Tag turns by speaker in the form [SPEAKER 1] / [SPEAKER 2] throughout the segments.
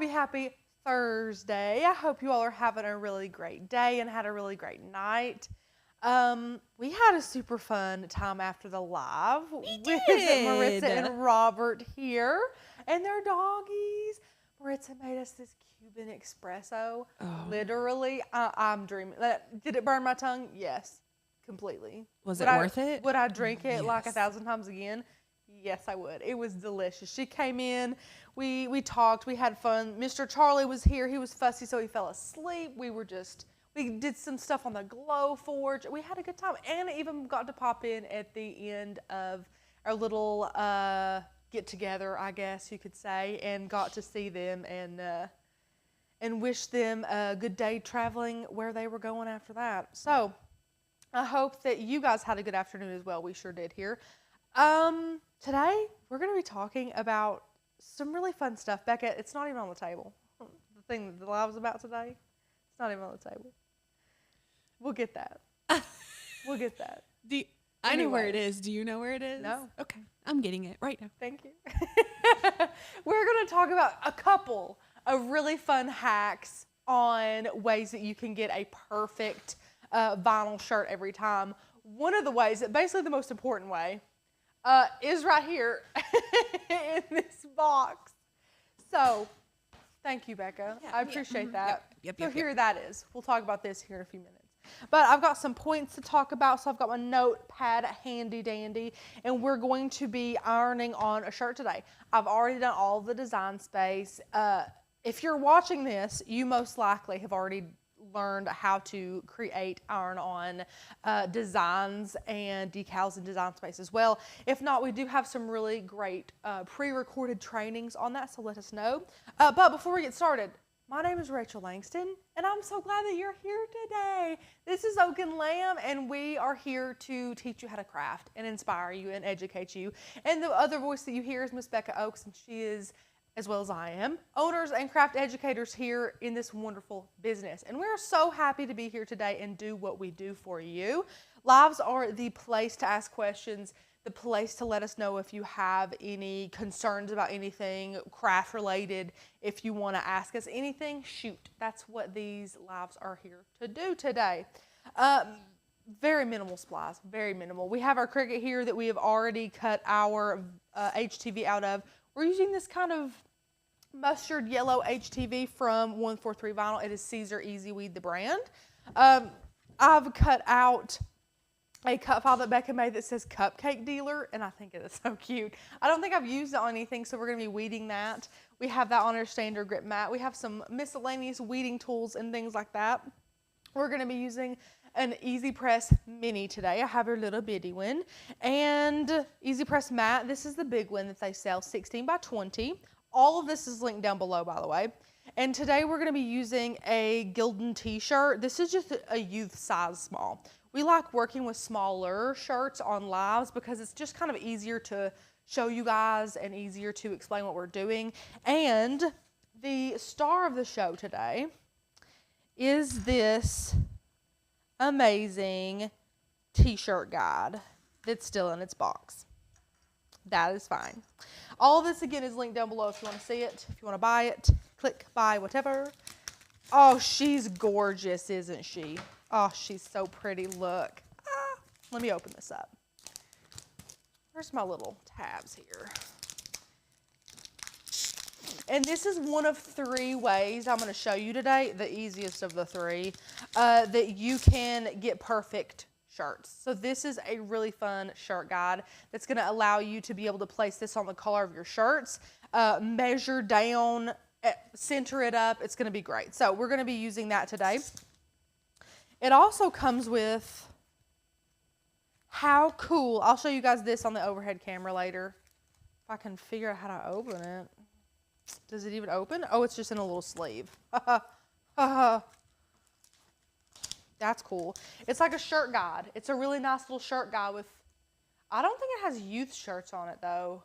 [SPEAKER 1] Happy Thursday. I hope you all are having a really great day and had a really great night. We had a super fun time after the live with Maritza and Robert here and their doggies. Maritza made us this Cuban espresso. Oh. Literally, I'm dreaming. Did it burn my tongue? Yes, completely.
[SPEAKER 2] Was it worth it?
[SPEAKER 1] Would I drink it like 1,000 times again? Yes, I would. It was delicious. She came in, we talked, we had fun. Mr. Charlie was here. He was fussy, so he fell asleep. We did some stuff on the Glow Forge. We had a good time, and I even got to pop in at the end of our little get together, I guess you could say, and got to see them and wish them a good day traveling where they were going after that. So I hope that you guys had a good afternoon as well. We sure did here. Today we're going to be talking about some really fun stuff. Becca, it's not even on the table. The thing that the live was about today, it's not even on the table. We'll get that. We'll get that.
[SPEAKER 2] I know where it is. Do you know where it is?
[SPEAKER 1] No.
[SPEAKER 2] Okay. I'm getting it right now.
[SPEAKER 1] Thank you. We're going to talk about a couple of really fun hacks on ways that you can get a perfect vinyl shirt every time. One of the ways, basically the most important way, is right here in this box. So, thank you, Becca. Yeah, I appreciate that. So here that is. We'll talk about this here in a few minutes. But I've got some points to talk about, so I've got my notepad handy dandy, and we're going to be ironing on a shirt today. I've already done all the design space. If you're watching this, you most likely have already learned how to create iron-on designs and decals in Design Space as well. If not, we do have some really great pre-recorded trainings on that, so let us know. But before we get started, my name is Rachel Langston, and I'm so glad that you're here today. This is Oak and Lamb, and we are here to teach you how to craft and inspire you and educate you. And the other voice that you hear is Miss Becca Oaks, and she is, as well as I am, owners and craft educators here in this wonderful business. And we're so happy to be here today and do what we do for you. Lives are the place to ask questions, the place to let us know if you have any concerns about anything craft related. If you want to ask us anything, shoot. That's what these lives are here to do today. Very minimal supplies, very minimal. We have our Cricut here that we have already cut our HTV out of. We're using this kind of mustard yellow HTV from 143 Vinyl. It is Caesar Easy Weed, the brand. I've cut out a cut file that Becca made that says Cupcake Dealer, and I think it is so cute. I don't think I've used it on anything, so we're going to be weeding that. We have that on our standard grip mat. We have some miscellaneous weeding tools and things like that. We're going to be using an Easy Press Mini today. I have your little bitty one. And Easy Press mat, this is the big one that they sell, 16 by 20. All of this is linked down below, by the way. And today we're going to be using a Gildan t-shirt. This is just a youth size small. We like working with smaller shirts on lives because it's just kind of easier to show you guys and easier to explain what we're doing. And the star of the show today is this amazing t-shirt guide that's still in its box. That is fine. All of this again is linked down below if you want to see it. If you want to buy it, click buy whatever. Oh, she's gorgeous, isn't she? Oh, she's so pretty. Look. Let me open this up. Where's my little tabs here? And this is one of 3 ways I'm going to show you today, the easiest of the 3, that you can get perfect shirts. So this is a really fun shirt guide that's going to allow you to be able to place this on the collar of your shirts, measure down, center it up. It's going to be great. So we're going to be using that today. It also comes with, how cool, I'll show you guys this on the overhead camera later. If I can figure out how to open it. Does it even open? Oh, it's just in a little sleeve. That's cool. It's like a shirt guide. It's a really nice little shirt guide with, I don't think it has youth shirts on it though.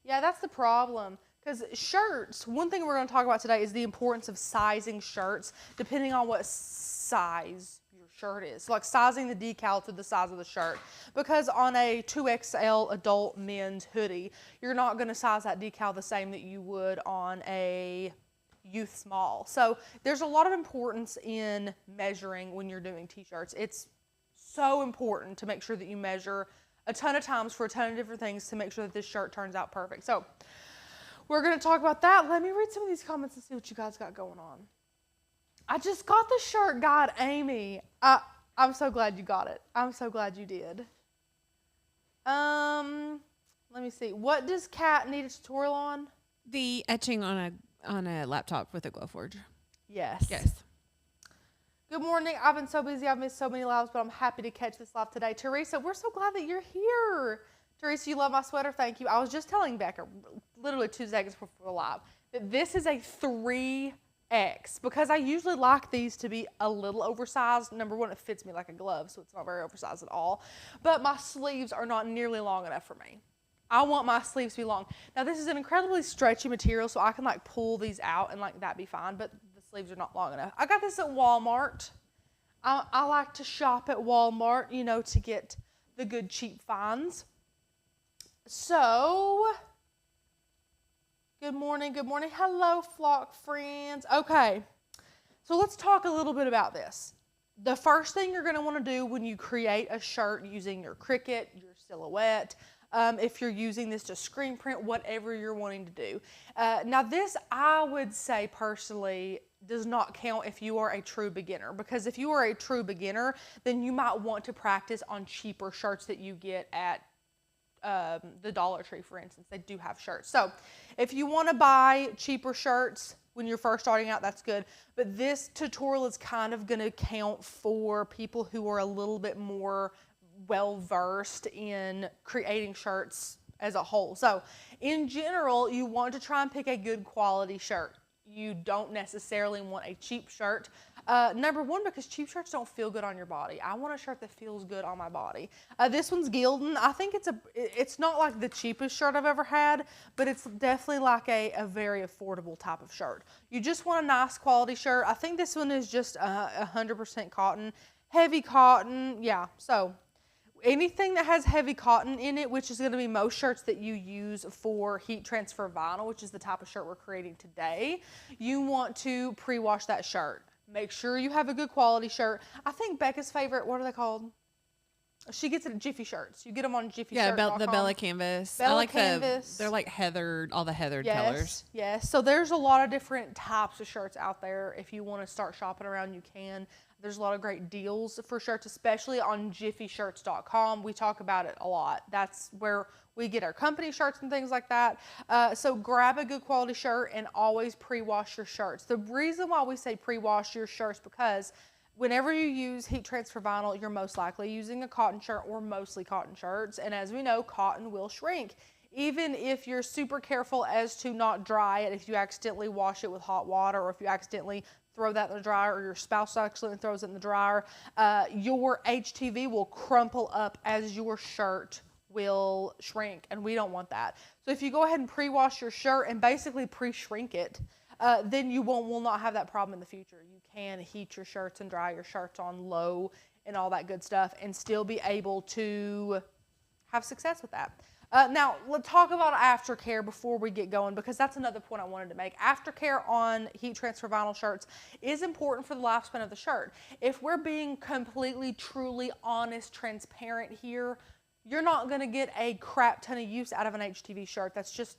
[SPEAKER 1] Yeah, that's the problem. Because shirts, one thing we're going to talk about today is the importance of sizing shirts depending on what size your shirt is. So like sizing the decal to the size of the shirt. Because on a 2XL adult men's hoodie, you're not going to size that decal the same that you would on a youth small. So there's a lot of importance in measuring when you're doing t-shirts. It's so important to make sure that you measure a ton of times for a ton of different things to make sure that this shirt turns out perfect. So we're going to talk about that. Let me read some of these comments and see what you guys got going on. I just got the shirt guide, Amy. I'm so glad you got it. I'm so glad you did. Let me see. What does Kat need a tutorial on?
[SPEAKER 2] The etching on a laptop with a Glowforge.
[SPEAKER 1] Yes.
[SPEAKER 2] Yes.
[SPEAKER 1] Good morning. I've been so busy. I've missed so many lives, but I'm happy to catch this live today. Teresa, we're so glad that you're here. Teresa, you love my sweater. Thank you. I was just telling Becca, literally 2 seconds before the live, that this is a 3X because I usually like these to be a little oversized. Number one, it fits me like a glove, so it's not very oversized at all. But my sleeves are not nearly long enough for me. I want my sleeves to be long. Now, this is an incredibly stretchy material, so I can like pull these out and like that be fine, but the sleeves are not long enough. I got this at Walmart. I like to shop at Walmart, you know, to get the good cheap finds. So, good morning, good morning. Hello, flock friends. Okay, so let's talk a little bit about this. The first thing you're going to want to do when you create a shirt using your Cricut, your Silhouette, if you're using this to screen print, whatever you're wanting to do. Now this, I would say personally, does not count if you are a true beginner, because if you are a true beginner, then you might want to practice on cheaper shirts that you get at the Dollar Tree, for instance. They do have shirts. So if you want to buy cheaper shirts when you're first starting out, that's good. But this tutorial is kind of going to count for people who are a little bit more well-versed in creating shirts as a whole. So in general, you want to try and pick a good quality shirt. You don't necessarily want a cheap shirt. Number one, because cheap shirts don't feel good on your body. I want a shirt that feels good on my body. This one's Gildan. I think it's not like the cheapest shirt I've ever had, but it's definitely like a very affordable type of shirt. You just want a nice quality shirt. I think this one is just 100% cotton, heavy cotton. Yeah, so anything that has heavy cotton in it, which is going to be most shirts that you use for heat transfer vinyl, which is the type of shirt we're creating today, you want to pre-wash that shirt. Make sure you have a good quality shirt. I think Becca's favorite, what are they called? She gets it at Jiffy Shirts. You get them on Jiffy Shirts.
[SPEAKER 2] Yeah, the Bella Canvas.
[SPEAKER 1] Bella
[SPEAKER 2] I like
[SPEAKER 1] Canvas.
[SPEAKER 2] They're like heathered, all the heathered
[SPEAKER 1] Yes,
[SPEAKER 2] colors.
[SPEAKER 1] yes. So there's a lot of different types of shirts out there. If you want to start shopping around, you can. There's a lot of great deals for shirts, especially on jiffyshirts.com. We talk about it a lot. That's where we get our company shirts and things like that. So grab a good quality shirt and always pre-wash your shirts. The reason why we say pre-wash your shirts because whenever you use heat transfer vinyl, you're most likely using a cotton shirt or mostly cotton shirts. And as we know, cotton will shrink. Even if you're super careful as to not dry it, if you accidentally wash it with hot water or if you accidentally throw that in the dryer or your spouse accidentally throws it in the dryer, your HTV will crumple up as your shirt will shrink, and we don't want that. So if you go ahead and pre-wash your shirt and basically pre-shrink it, then you will not have that problem in the future. You can heat your shirts and dry your shirts on low and all that good stuff and still be able to have success with that. Now, let's talk about aftercare before we get going, because that's another point I wanted to make. Aftercare on heat transfer vinyl shirts is important for the lifespan of the shirt. If we're being completely, truly honest, transparent here, you're not going to get a crap ton of use out of an HTV shirt. That's just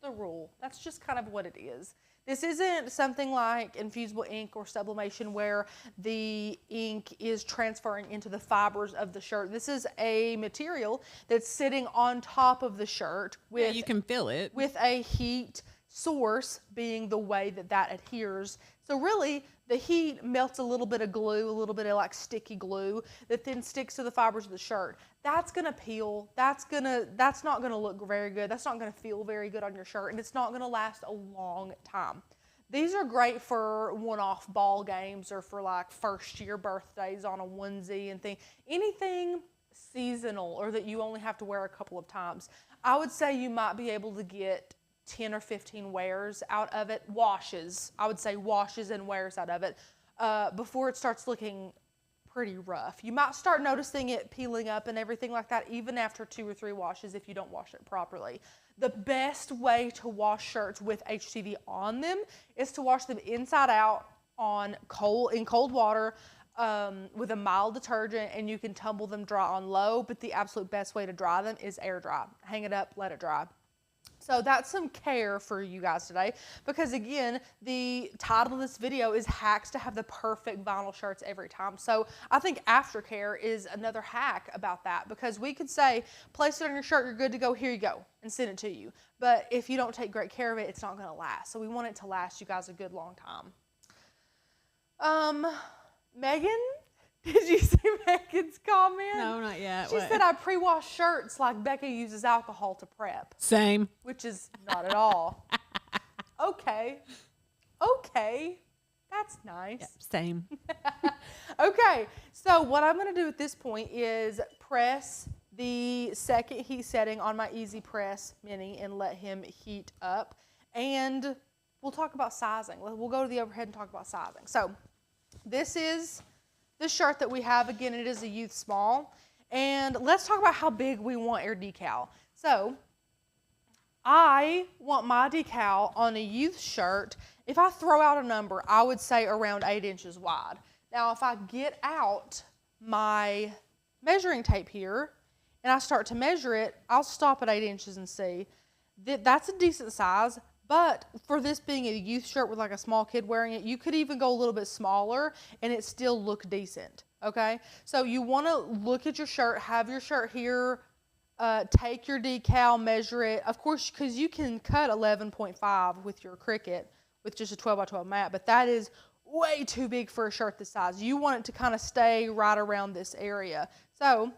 [SPEAKER 1] the rule. That's just kind of what it is. This isn't something like infusible ink or sublimation where the ink is transferring into the fibers of the shirt. This is a material that's sitting on top of the shirt with,
[SPEAKER 2] you can feel it,
[SPEAKER 1] with a heat source being the way that adheres. So really, the heat melts a little bit of glue, a little bit of like sticky glue that then sticks to the fibers of the shirt. That's gonna peel. That's not gonna look very good. That's not gonna feel very good on your shirt, and it's not gonna last a long time. These are great for one-off ball games or for like first-year birthdays on a onesie and thing. Anything seasonal or that you only have to wear a couple of times. I would say you might be able to get 10 or 15 wears out of it, washes. I would say washes and wears out of it before it starts looking pretty rough. You might start noticing it peeling up and everything like that even after 2 or 3 washes if you don't wash it properly. The best way to wash shirts with HTV on them is to wash them inside out in cold water with a mild detergent, and you can tumble them dry on low, but the absolute best way to dry them is air dry. Hang it up, let it dry. So that's some care for you guys today, because again, the title of this video is hacks to have the perfect vinyl shirts every time. So I think Aftercare is another hack about that, because we could say, place it on your shirt, you're good to go, here you go, and send it to you. But if you don't take great care of it, it's not gonna last. So we want it to last you guys a good long time. Megan, did you see Megan's comment?
[SPEAKER 2] No, not yet.
[SPEAKER 1] She said, I pre-wash shirts like Becca uses alcohol to prep.
[SPEAKER 2] Same.
[SPEAKER 1] Which is not at all. Okay. That's nice.
[SPEAKER 2] Yep, same.
[SPEAKER 1] Okay, so what I'm going to do at this point is press the second heat setting on my Easy Press Mini and let him heat up. And we'll talk about sizing. We'll go to the overhead and talk about sizing. So this is the shirt that we have. Again, it is a youth small. And let's talk about how big we want our decal. So I want my decal on a youth shirt. If I throw out a number, I would say around 8 inches wide. Now, if I get out my measuring tape here and I start to measure it, I'll stop at 8 inches and see that that's a decent size. But for this being a youth shirt with like a small kid wearing it, you could even go a little bit smaller and it still look decent, okay? So you wanna look at your shirt, have your shirt here, take your decal, measure it. Of course, because you can cut 11.5 with your Cricut with just a 12 by 12 mat, but that is way too big for a shirt this size. You want it to kind of stay right around this area. So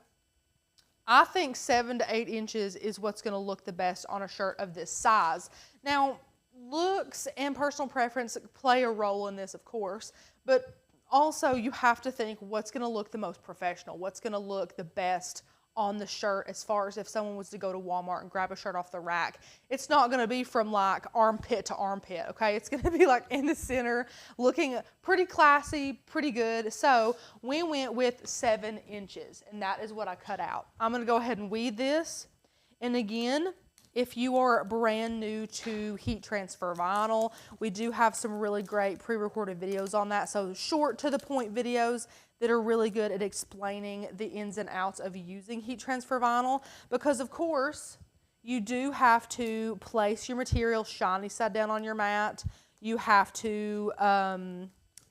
[SPEAKER 1] I think 7 to 8 inches is what's going to look the best on a shirt of this size. Now, looks and personal preference play a role in this, of course, but also you have to think what's going to look the most professional, what's going to look the best on the shirt as far as if someone was to go to Walmart and grab a shirt off the rack. It's not going to be from like armpit to armpit, okay? It's going to be like in the center, looking pretty classy, pretty good. So we went with 7 inches, and that is what I cut out. I'm going to go ahead and weed this. And again, if you are brand new to heat transfer vinyl, we do have some really great pre-recorded videos on that. So short to the point videos that are really good at explaining the ins and outs of using heat transfer vinyl, because of course you do have to place your material shiny side down on your mat. You have to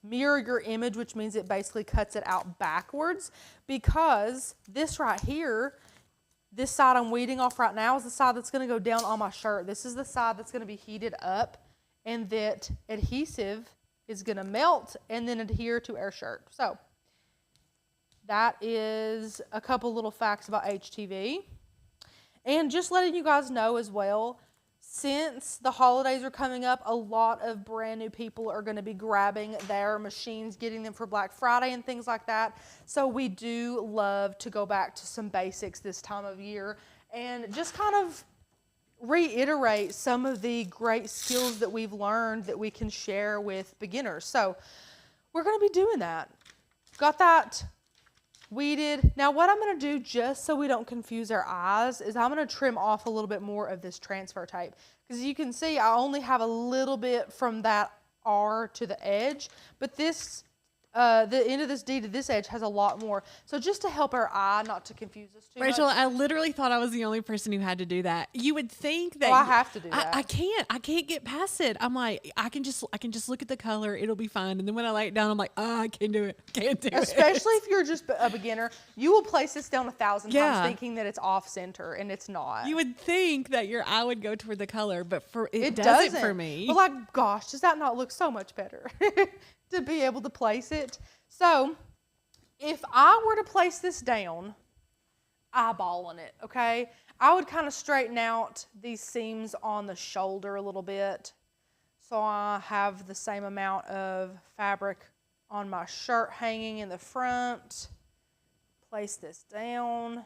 [SPEAKER 1] mirror your image, which means it basically cuts it out backwards, because this right here, this side I'm weeding off right now is the side that's going to go down on my shirt. This is the side that's going to be heated up, and that adhesive is going to melt and then adhere to our shirt. So that is a couple little facts about HTV. And just letting you guys know as well, since the holidays are coming up, a lot of brand new people are going to be grabbing their machines, getting them for Black Friday and things like that. So we do love to go back to some basics this time of year and just kind of reiterate some of the great skills that we've learned that we can share with beginners. So we're going to be doing that. Got that weeded. Now what I'm going to do, just so we don't confuse our eyes, is I'm going to trim off a little bit more of this transfer tape, because you can see I only have a little bit from that R to the edge, but this the end of this D to this edge has a lot more. So just to help our eye not to confuse us too
[SPEAKER 2] Rachel,
[SPEAKER 1] much.
[SPEAKER 2] I literally thought I was the only person who had to do that. You would think that
[SPEAKER 1] I have to do that.
[SPEAKER 2] I can't get past it. I'm like, I can just look at the color, it'll be fine. And then when I lay it down, I'm like, oh, I can't do it. Can't do it.
[SPEAKER 1] Especially if you're just a beginner, you will place this down 1,000 times thinking that it's off center, and it's not.
[SPEAKER 2] You would think that your eye would go toward the color, but it
[SPEAKER 1] doesn't
[SPEAKER 2] doesn't for me.
[SPEAKER 1] But like, gosh, does that not look so much better to be able to place it? So if I were to place this down, eyeballing it, okay, I would kind of straighten out these seams on the shoulder a little bit, so I have the same amount of fabric on my shirt hanging in the front. Place this down.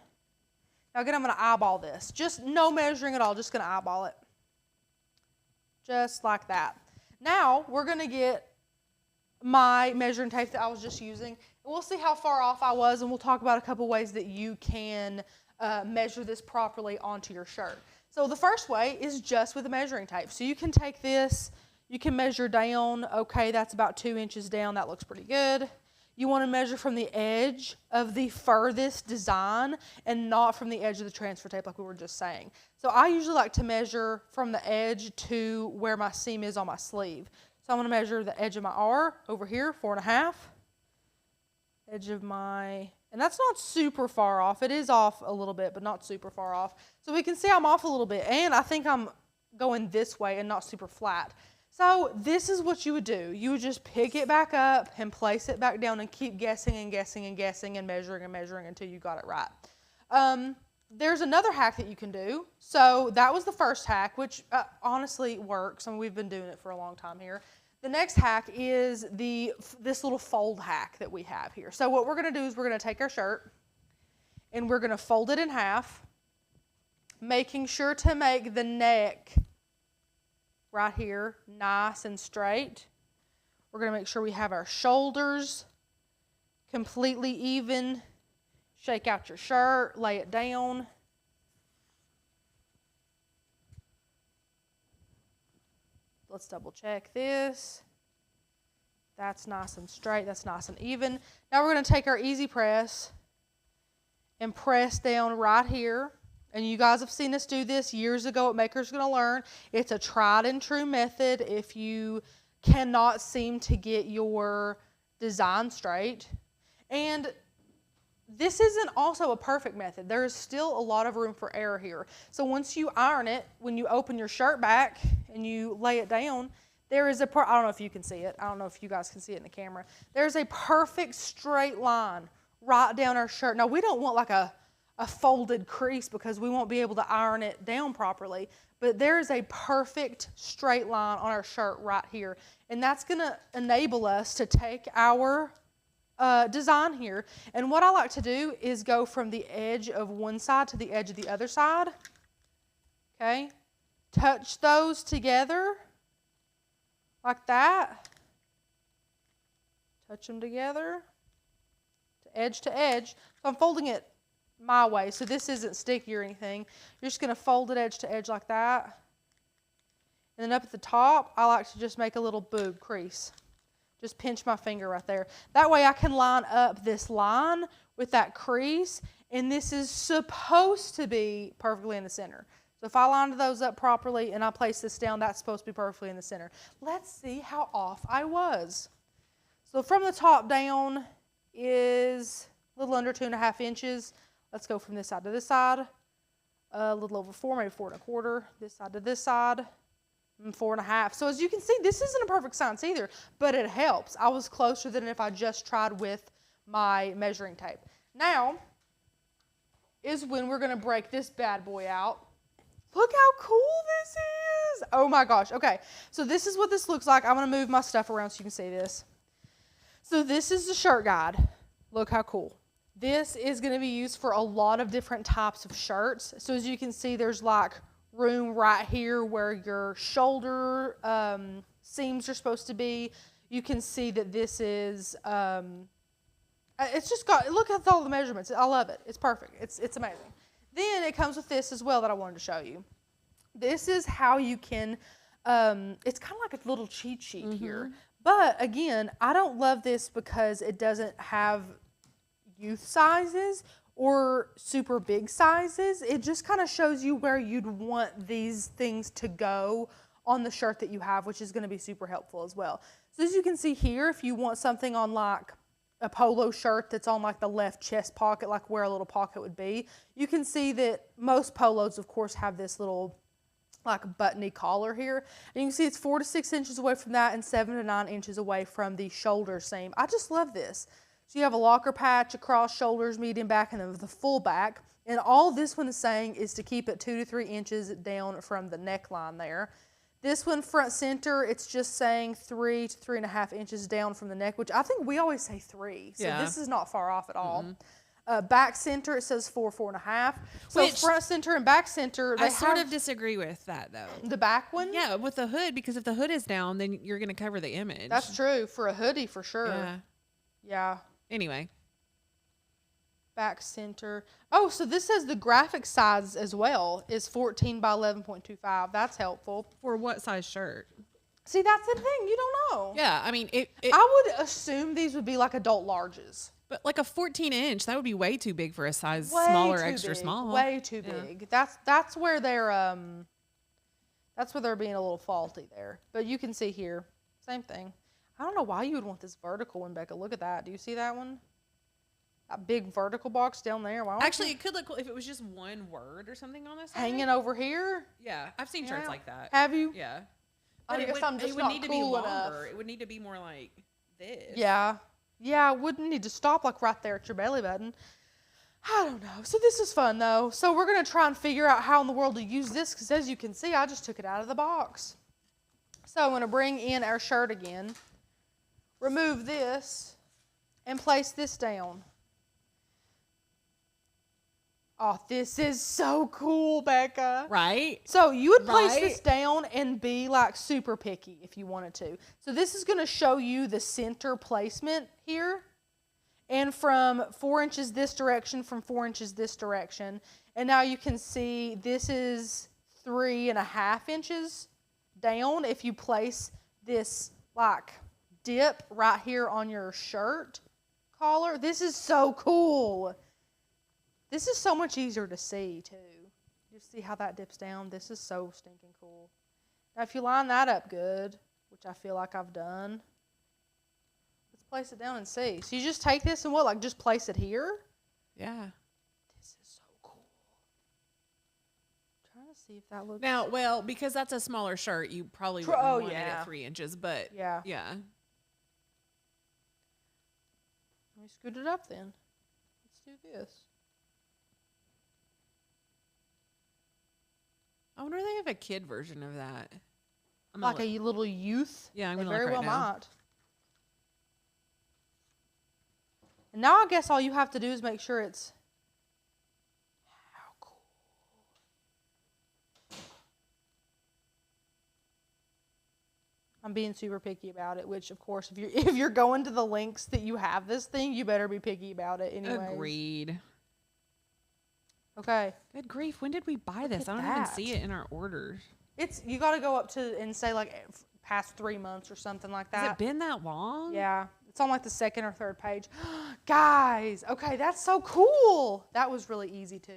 [SPEAKER 1] Now again, I'm going to eyeball this. Just no measuring at all, just going to eyeball it. Just like that. Now we're going to get my measuring tape that I was just using. We'll see how far off I was, and we'll talk about a couple ways that you can measure this properly onto your shirt. So the first way is just with a measuring tape. So you can take this, you can measure down. Okay, that's about 2 inches down. That looks pretty good. You want to measure from the edge of the furthest design and not from the edge of the transfer tape like we were just saying. So I usually like to measure from the edge to where my seam is on my sleeve. So I'm going to measure the edge of my R over here, 4.5. Edge of my, and that's not super far off. It is off a little bit, but not super far off. So we can see I'm off a little bit, and I think I'm going this way and not super flat. So this is what you would do. You would just pick it back up and place it back down and keep guessing and guessing and guessing and measuring until you got it right. There's another hack that you can do. So that was the first hack, which honestly works. I mean, we've been doing it for a long time here. The next hack is this little fold hack that we have here. So what we're going to do is we're going to take our shirt and we're going to fold it in half, making sure to make the neck right here nice and straight. We're going to make sure we have our shoulders completely even. Shake out your shirt, lay it down. Let's double check this. That's nice and straight, that's nice and even. Now we're going to take our easy press and press down right here. And you guys have seen us do this years ago at Maker's Gonna Learn. It's a tried and true method if you cannot seem to get your design straight. And this isn't also a perfect method. There is still a lot of room for error here. So once you iron it, when you open your shirt back and you lay it down, there is I don't know if you can see it. I don't know if you guys can see it in the camera. There's a perfect straight line right down our shirt. Now we don't want like a folded crease because we won't be able to iron it down properly, but there is a perfect straight line on our shirt right here. And that's gonna enable us to take our design here. And what I like to do is go from the edge of one side to the edge of the other side. Okay, touch those together like that. Touch them together to edge. So I'm folding it my way, so this isn't sticky or anything. You're just going to fold it edge to edge like that. And then up at the top, I like to just make a little boob crease. Just pinch my finger right there. That way I can line up this line with that crease, and this is supposed to be perfectly in the center. So if I lined those up properly and I place this down, that's supposed to be perfectly in the center. Let's see how off I was. So from the top down is a little under 2.5 inches. Let's go from this side to this side. A little over 4, maybe 4.25. This side to this side. 4.5. So as you can see, this isn't a perfect science either, but it helps. I was closer than if I just tried with my measuring tape. Now is when we're going to break this bad boy out. Look how cool this is. Oh my gosh. Okay, so this is what this looks like. I'm going to move my stuff around so you can see this. So this is the shirt guide. Look how cool. This is going to be used for a lot of different types of shirts. So as you can see, there's like room right here where your shoulder seams are supposed to be. You can see that this is, it's just got, look at all the measurements. I love it. It's perfect. It's amazing. Then it comes with this as well that I wanted to show you. This is how you can, it's kind of like a little cheat sheet here. But again, I don't love this because it doesn't have youth sizes or super big sizes. It just kind of shows you where you'd want these things to go on the shirt that you have, which is going to be super helpful as well. So as you can see here, if you want something on like a polo shirt that's on like the left chest pocket, like where a little pocket would be, you can see that most polos, of course, have this little like buttony collar here. And you can see it's 4 to 6 inches away from that and 7 to 9 inches away from the shoulder seam. I just love this. So you have a locker patch across shoulders, medium back, and then the full back. And all this one is saying is to keep it 2 to 3 inches down from the neckline there. This one, front center, it's just saying 3 to 3.5 inches down from the neck, which I think we always say 3. So this is not far off at all. Back center, it says 4.5. So
[SPEAKER 2] Which-
[SPEAKER 1] front center and back center, they
[SPEAKER 2] I sort
[SPEAKER 1] have
[SPEAKER 2] of disagree with that though.
[SPEAKER 1] the back one.
[SPEAKER 2] Yeah, with the hood, because if the hood is down, then you're going to cover the image.
[SPEAKER 1] That's true for a hoodie for sure.
[SPEAKER 2] Yeah.
[SPEAKER 1] Yeah.
[SPEAKER 2] Anyway.
[SPEAKER 1] Back center. Oh, so this says the graphic size as well is 14 by 11.25. That's helpful.
[SPEAKER 2] For what size shirt?
[SPEAKER 1] See, that's the thing. You don't know.
[SPEAKER 2] Yeah, I mean,
[SPEAKER 1] I would assume these would be like adult larges.
[SPEAKER 2] but like a 14-inch, that would be way too big for a size
[SPEAKER 1] Way
[SPEAKER 2] small or
[SPEAKER 1] too
[SPEAKER 2] extra
[SPEAKER 1] big,
[SPEAKER 2] small.
[SPEAKER 1] Way too
[SPEAKER 2] Yeah.
[SPEAKER 1] big. That's where they're being a little faulty there. But you can see here, same thing. I don't know why you would want this vertical one, Becca. Look at that. Do you see that one? That big vertical box down there. Why don't
[SPEAKER 2] Actually,
[SPEAKER 1] you-
[SPEAKER 2] it could look cool if it was just one word or something on this side.
[SPEAKER 1] hanging over here.
[SPEAKER 2] Yeah, I've seen shirts
[SPEAKER 1] Yeah.
[SPEAKER 2] like that.
[SPEAKER 1] Have you?
[SPEAKER 2] Yeah.
[SPEAKER 1] I
[SPEAKER 2] But
[SPEAKER 1] guess I'm just
[SPEAKER 2] it would
[SPEAKER 1] not
[SPEAKER 2] need to
[SPEAKER 1] cool
[SPEAKER 2] be
[SPEAKER 1] enough.
[SPEAKER 2] longer. It would need to be more like this.
[SPEAKER 1] Yeah. Yeah, it wouldn't need to stop like right there at your belly button. I don't know. So this is fun though. So we're going to try and figure out how in the world to use this because as you can see, I just took it out of the box. So I'm going to bring in our shirt again, remove this, and place this down. Oh, this is so cool, Becca.
[SPEAKER 2] Right?
[SPEAKER 1] So you would place
[SPEAKER 2] Right?
[SPEAKER 1] this down and be like super picky if you wanted to. So this is going to show you the center placement here. And from 4 inches this direction, from 4 inches this direction. And now you can see this is 3.5 inches down if you place this like dip right here on your shirt collar. This is so cool. This is so much easier to see, too. You see how that dips down? This is so stinking cool. Now, if you line that up good, which I feel like I've done, let's place it down and see. So you just take this and what, like just place it here?
[SPEAKER 2] Yeah.
[SPEAKER 1] This is so cool. I'm trying to see if that looks...
[SPEAKER 2] Now, well, because that's a smaller shirt, you probably
[SPEAKER 1] Tr-
[SPEAKER 2] wouldn't
[SPEAKER 1] oh,
[SPEAKER 2] want it
[SPEAKER 1] yeah.
[SPEAKER 2] at 3 inches, but
[SPEAKER 1] Yeah.
[SPEAKER 2] yeah.
[SPEAKER 1] Let me scoot it up then. Let's do this.
[SPEAKER 2] I wonder if they have a kid version of that. I'm
[SPEAKER 1] Like
[SPEAKER 2] gonna
[SPEAKER 1] a little youth?
[SPEAKER 2] Yeah, I'm
[SPEAKER 1] They
[SPEAKER 2] gonna
[SPEAKER 1] very
[SPEAKER 2] look
[SPEAKER 1] well
[SPEAKER 2] right now.
[SPEAKER 1] might. And now I guess all you have to do is make sure it's... How cool. I'm being super picky about it, which of course if you're going to the links that you have this thing, you better be picky about it anyway.
[SPEAKER 2] Agreed.
[SPEAKER 1] Okay.
[SPEAKER 2] Good grief, when did we buy this?
[SPEAKER 1] at
[SPEAKER 2] I don't even
[SPEAKER 1] that.
[SPEAKER 2] see it in our orders.
[SPEAKER 1] You got to go up to and say like past 3 months or something like that.
[SPEAKER 2] Has it been that long?
[SPEAKER 1] Yeah. It's on like the second or third page. Guys, okay, that's so cool. That was really easy too.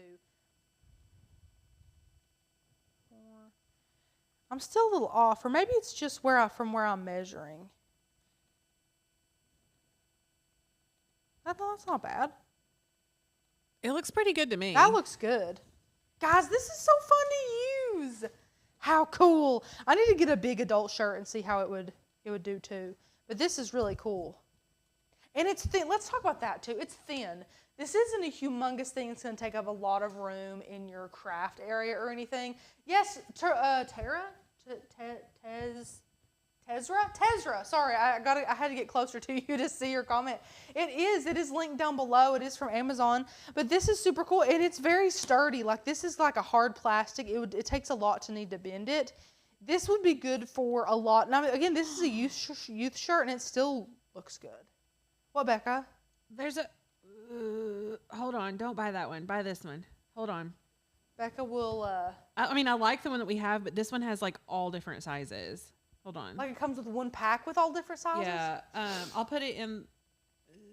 [SPEAKER 1] I'm still a little off, or maybe it's just from where I'm measuring. That's not bad.
[SPEAKER 2] It looks pretty good to me.
[SPEAKER 1] That looks good. Guys, this is so fun to use. How cool. I need to get a big adult shirt and see how it would do too. But this is really cool. And it's thin. Let's talk about that too. It's thin. This isn't a humongous thing. It's going to take up a lot of room in your craft area or anything. Yes, Tezra. Sorry, I had to get closer to you to see your comment. It is linked down below. It is from Amazon. But this is super cool, and it's very sturdy. Like this is like a hard plastic. It takes a lot to need to bend it. This would be good for a lot. Now again, this is a youth shirt, and it still looks good. What, Becca?
[SPEAKER 2] There's a hold on, don't buy that one. Buy this one. Hold on.
[SPEAKER 1] Becca will
[SPEAKER 2] I mean, I like the one that we have, but this one has like all different sizes. Hold on.
[SPEAKER 1] like it comes with one pack with all different sizes.
[SPEAKER 2] Yeah. I'll put it in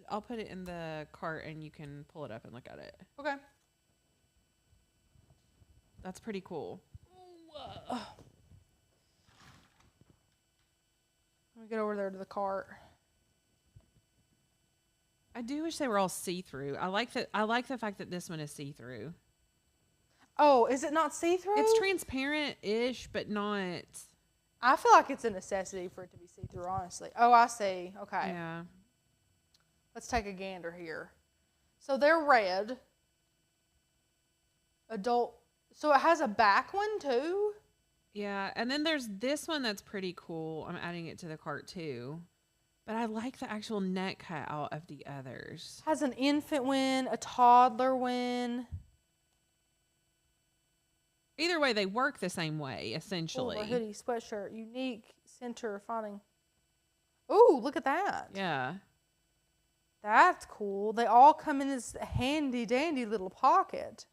[SPEAKER 2] the cart and you can pull it up and look at it.
[SPEAKER 1] Okay.
[SPEAKER 2] That's pretty cool.
[SPEAKER 1] Let me get over there to the cart.
[SPEAKER 2] I do wish they were all see-through. I like the fact that this one is see-through.
[SPEAKER 1] Oh, is it not see-through?
[SPEAKER 2] It's transparent-ish, but not.
[SPEAKER 1] I feel like it's a necessity for it to be see-through, honestly. Oh, I see. Okay.
[SPEAKER 2] Yeah.
[SPEAKER 1] Let's take a gander here. So they're red. Adult. So it has a back one too?
[SPEAKER 2] Yeah, and then there's this one that's pretty cool. I'm adding it to the cart too. But I like the actual neck cutout of the others.
[SPEAKER 1] Has an infant one, a toddler one.
[SPEAKER 2] Either way, they work the same way,
[SPEAKER 1] Ooh,
[SPEAKER 2] essentially.
[SPEAKER 1] a hoodie, sweatshirt, unique center finding. Ooh, look at that.
[SPEAKER 2] Yeah.
[SPEAKER 1] That's cool. They all come in this handy dandy little pocket.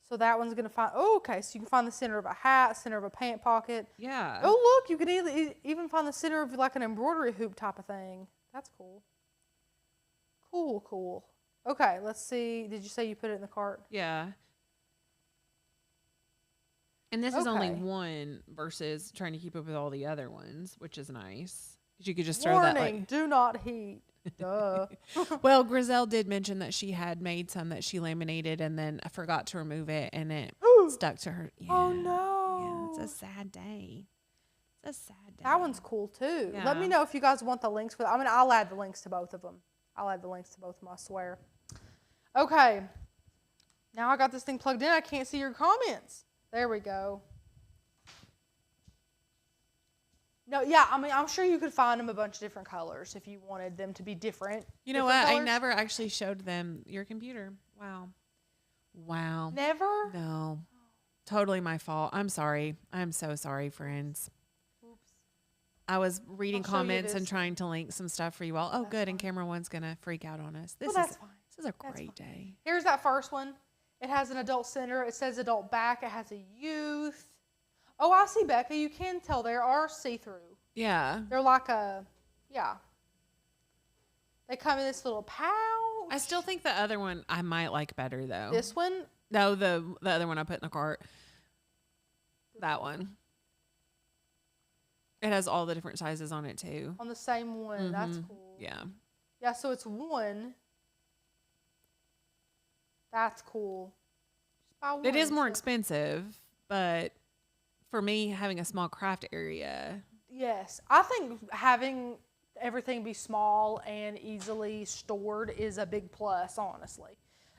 [SPEAKER 1] So that one's going to find, oh, okay, so you can find the center of a hat, center of a pant pocket.
[SPEAKER 2] Yeah.
[SPEAKER 1] Oh, look, you can even find the center of like an embroidery hoop type of thing. That's cool. Cool. Okay, let's see. Did you say you put it in the cart?
[SPEAKER 2] Yeah. And this is only
[SPEAKER 1] Okay.
[SPEAKER 2] one versus trying to keep up with all the other ones, which is nice. 'Cause you could just throw
[SPEAKER 1] Warning,
[SPEAKER 2] that like.
[SPEAKER 1] do not heat. Duh.
[SPEAKER 2] Well, Griselle did mention that she had made some that she laminated and then I forgot to remove it and it stuck to her. Yeah.
[SPEAKER 1] Oh, no.
[SPEAKER 2] Yeah, it's a sad day. It's a sad day.
[SPEAKER 1] That one's cool, too.
[SPEAKER 2] Yeah.
[SPEAKER 1] Let me know if you guys want the links for that. I mean, I'll add the links to both of them. I swear. Okay. Now I got this thing plugged in. I can't see your comments. There we go. No, yeah, I mean, I'm sure you could find them a bunch of different colors if you wanted them to be different.
[SPEAKER 2] You know
[SPEAKER 1] different
[SPEAKER 2] what? I
[SPEAKER 1] colors.
[SPEAKER 2] never actually showed them your computer. Wow.
[SPEAKER 1] Never?
[SPEAKER 2] No. Totally my fault. I'm sorry. I'm so sorry, friends.
[SPEAKER 1] Oops.
[SPEAKER 2] I was reading
[SPEAKER 1] I'll show you
[SPEAKER 2] comments and
[SPEAKER 1] this.
[SPEAKER 2] trying to link some stuff for you all. Oh,
[SPEAKER 1] That's
[SPEAKER 2] good. And
[SPEAKER 1] fine.
[SPEAKER 2] camera one's going to freak out on us.
[SPEAKER 1] Well, that's fine.
[SPEAKER 2] This is a
[SPEAKER 1] That's
[SPEAKER 2] great day.
[SPEAKER 1] Here's that first one. It has an adult center. It says adult back. It has a youth. Oh, I see, Becca. You can tell they are see-through.
[SPEAKER 2] Yeah.
[SPEAKER 1] They're like yeah. They come in this little pouch.
[SPEAKER 2] I still think the other one I might like better though.
[SPEAKER 1] This one?
[SPEAKER 2] No, the other one I put in the cart. That one. It has all the different sizes on it too.
[SPEAKER 1] On the same one. That's cool.
[SPEAKER 2] Yeah.
[SPEAKER 1] Yeah, so it's one. That's cool. Just buy one.
[SPEAKER 2] It is more
[SPEAKER 1] so-
[SPEAKER 2] expensive, but for me having a small craft area.
[SPEAKER 1] Yes. I think having everything be small and easily stored is a big plus, honestly.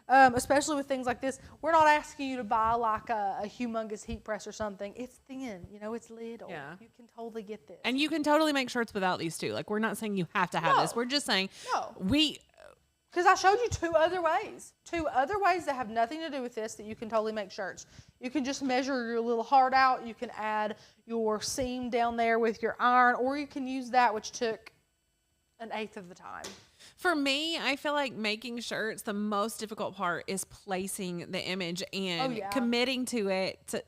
[SPEAKER 1] Especially with things like this. We're not asking you to buy like a humongous heat press or something. It's thin, it's little.
[SPEAKER 2] Yeah.
[SPEAKER 1] You can totally get this.
[SPEAKER 2] And you can totally make shirts without these too. Like we're not saying you have to have this.
[SPEAKER 1] No.
[SPEAKER 2] We're just saying
[SPEAKER 1] No.
[SPEAKER 2] we
[SPEAKER 1] Because I showed you two other ways that have nothing to do with this that you can totally make shirts. You can just measure your little heart out. You can add your seam down there with your iron, or you can use that, which took an eighth of the time.
[SPEAKER 2] For me, I feel like making shirts, the most difficult part is placing the image and committing to it.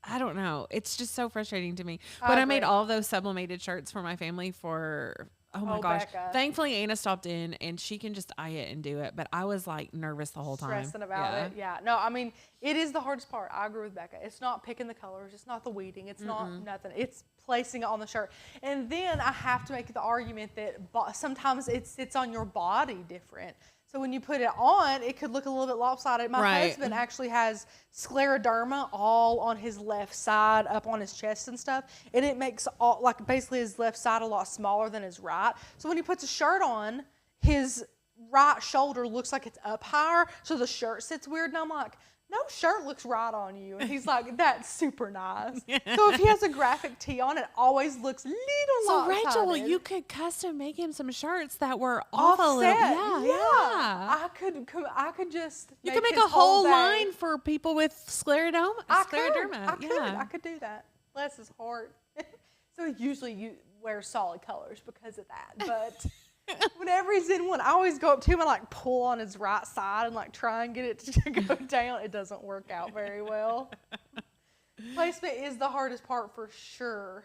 [SPEAKER 2] I don't know. It's just so frustrating to me. But I made all those sublimated shirts for my family for, oh my gosh.
[SPEAKER 1] Becca.
[SPEAKER 2] Thankfully, Anna stopped in and she can just eye it and do it. But I was like nervous the whole time.
[SPEAKER 1] Stressing about it. Yeah. No, I mean, it is the hardest part. I agree with Becca. It's not picking the colors. It's not the weeding. It's not nothing. It's placing it on the shirt. And then I have to make the argument that sometimes it sits on your body different. So when you put it on, it could look a little bit lopsided. My husband actually has scleroderma all on his left side, up on his chest and stuff. And it makes basically his left side a lot smaller than his right. So when he puts a shirt on, his right shoulder looks like it's up higher. So the shirt sits weird. And I'm like, no shirt looks right on you. And he's like, that's super nice. So if he has a graphic tee on, it always looks little lopsided.
[SPEAKER 2] So Rachel, you could custom make him some shirts that were off a little.
[SPEAKER 1] Offset.
[SPEAKER 2] Yeah.
[SPEAKER 1] I could just.
[SPEAKER 2] You could make a whole line for people with scleroderma.
[SPEAKER 1] I could do that. Bless his heart. So usually you wear solid colors because of that. But whenever he's in one, I always go up to him and like pull on his right side and like try and get it to go down. It doesn't work out very well. Placement is the hardest part for sure.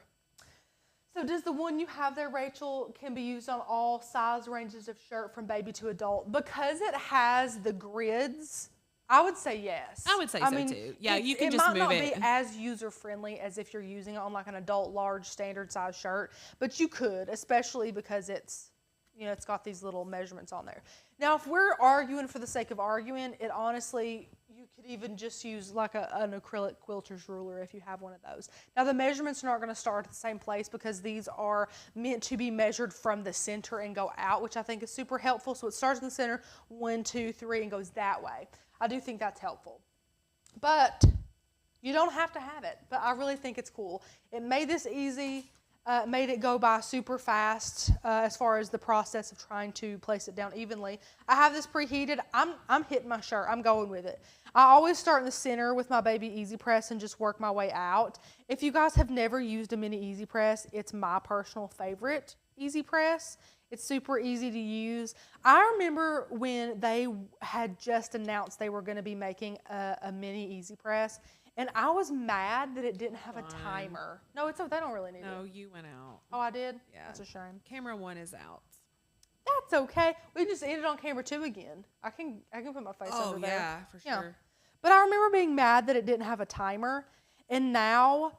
[SPEAKER 1] So does the one you have there, Rachel, can be used on all size ranges of shirt from baby to adult? Because it has the grids, I would say yes.
[SPEAKER 2] I would say so too. Yeah, you can just move it.
[SPEAKER 1] It might not be as user-friendly as if you're using it on like an adult large standard size shirt, but you could, especially because it's got these little measurements on there. Now, if we're arguing for the sake of arguing, it honestly, you could even just use like an acrylic quilter's ruler if you have one of those. Now, the measurements are not going to start at the same place because these are meant to be measured from the center and go out, which I think is super helpful. So it starts in the center, 1, 2, 3, and goes that way. I do think that's helpful. But you don't have to have it, but I really think it's cool. It made this easy. made it go by super fast as far as the process of trying to place it down evenly. I have this preheated. I'm hitting my shirt. I'm going with it. I always start in the center with my baby Easy Press and just work my way out. If you guys have never used a mini Easy Press, it's my personal favorite Easy Press. It's super easy to use. I remember when they had just announced they were going to be making a mini Easy Press, and I was mad that it didn't have a timer. No, they don't really need it.
[SPEAKER 2] No, you went out.
[SPEAKER 1] Oh, I did?
[SPEAKER 2] Yeah.
[SPEAKER 1] That's a shame.
[SPEAKER 2] Camera 1 is out.
[SPEAKER 1] That's okay. We just ended on camera 2 again. I can put my face under there.
[SPEAKER 2] Oh, yeah, for sure. Yeah.
[SPEAKER 1] But I remember being mad that it didn't have a timer, and now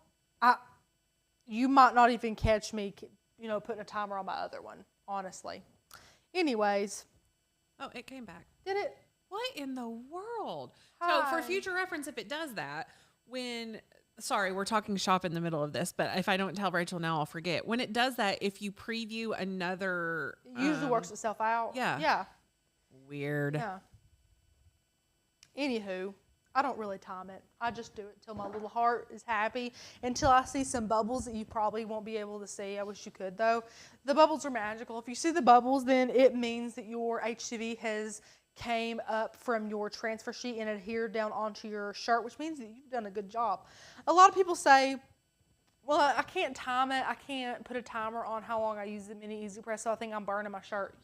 [SPEAKER 1] you might not even catch me, putting a timer on my other one, honestly. Anyways.
[SPEAKER 2] Oh, it came back.
[SPEAKER 1] Did it?
[SPEAKER 2] What in the world?
[SPEAKER 1] Hi.
[SPEAKER 2] So for future reference, if it does that, we're talking shop in the middle of this, but if I don't tell Rachel now, I'll forget. When it does that, if you preview another...
[SPEAKER 1] It usually works itself out.
[SPEAKER 2] Yeah.
[SPEAKER 1] Yeah.
[SPEAKER 2] Weird.
[SPEAKER 1] Yeah. Anywho, I don't really time it. I just do it till my little heart is happy, until I see some bubbles that you probably won't be able to see. I wish you could, though. The bubbles are magical. If you see the bubbles, then it means that your HTV has came up from your transfer sheet and adhered down onto your shirt, which means that you've done a good job. A lot of people say, well, I can't time it. I can't put a timer on how long I use the mini Easy Press, so I think I'm burning my shirt.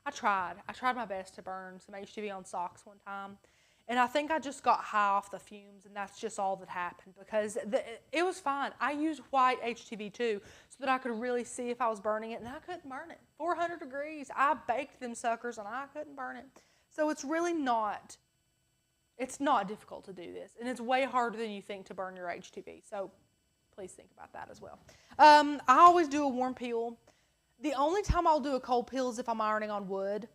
[SPEAKER 1] I tried my best to burn some HTV on socks one time, and I think I just got high off the fumes, and that's just all that happened, because it was fine. I used white HTV too, so that I could really see if I was burning it, and I couldn't burn it. 400 degrees. I baked them suckers, and I couldn't burn it. So it's really not, it's not difficult to do this, and it's way harder than you think to burn your HTV. So please think about that as well. I always do a warm peel. The only time I'll do a cold peel is if I'm ironing on wood.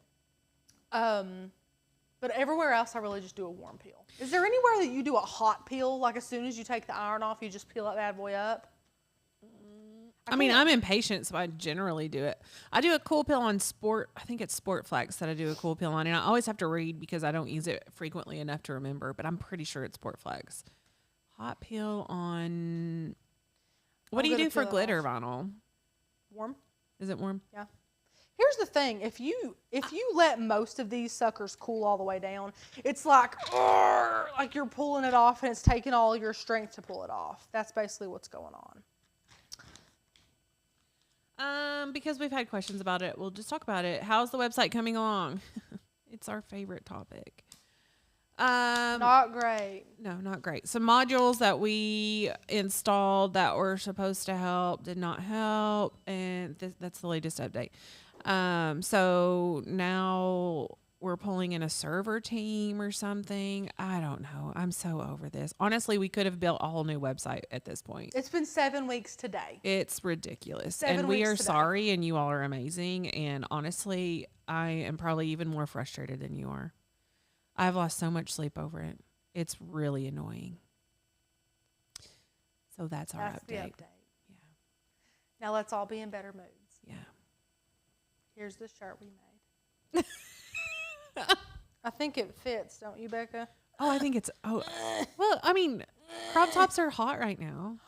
[SPEAKER 1] But everywhere else, I really just do a warm peel. Is there anywhere that you do a hot peel, like as soon as you take the iron off, you just peel that bad boy up?
[SPEAKER 2] I mean, I'm impatient, so I generally do it. I do a cool peel on I think it's Sport Flex that I do a cool peel on, and I always have to read because I don't use it frequently enough to remember, but I'm pretty sure it's Sport Flex. Hot peel on, what do you do for glitter vinyl?
[SPEAKER 1] Warm.
[SPEAKER 2] Is it warm?
[SPEAKER 1] Yeah. Here's the thing, if you let most of these suckers cool all the way down, it's like you're pulling it off and it's taking all your strength to pull it off. That's basically what's going on.
[SPEAKER 2] Because we've had questions about it, we'll just talk about it. How's the website coming along? It's our favorite topic.
[SPEAKER 1] Not great.
[SPEAKER 2] No, not great. Some modules that we installed that were supposed to help did not help, and that's the latest update. So now we're pulling in a server team or something. I don't know. I'm so over this. Honestly, we could have built a whole new website at this point.
[SPEAKER 1] It's been 7 weeks today.
[SPEAKER 2] It's ridiculous.
[SPEAKER 1] 7
[SPEAKER 2] and we
[SPEAKER 1] weeks
[SPEAKER 2] are
[SPEAKER 1] today.
[SPEAKER 2] sorry, and you all are amazing. And honestly, I am probably even more frustrated than you are. I've lost so much sleep over it. It's really annoying. So that's our update.
[SPEAKER 1] The update.
[SPEAKER 2] Yeah.
[SPEAKER 1] Now let's all be in better moods.
[SPEAKER 2] Yeah.
[SPEAKER 1] Here's the shirt we made. I think it fits, don't you, Becca?
[SPEAKER 2] Oh, I think it's, well, I mean, crop tops are hot right now.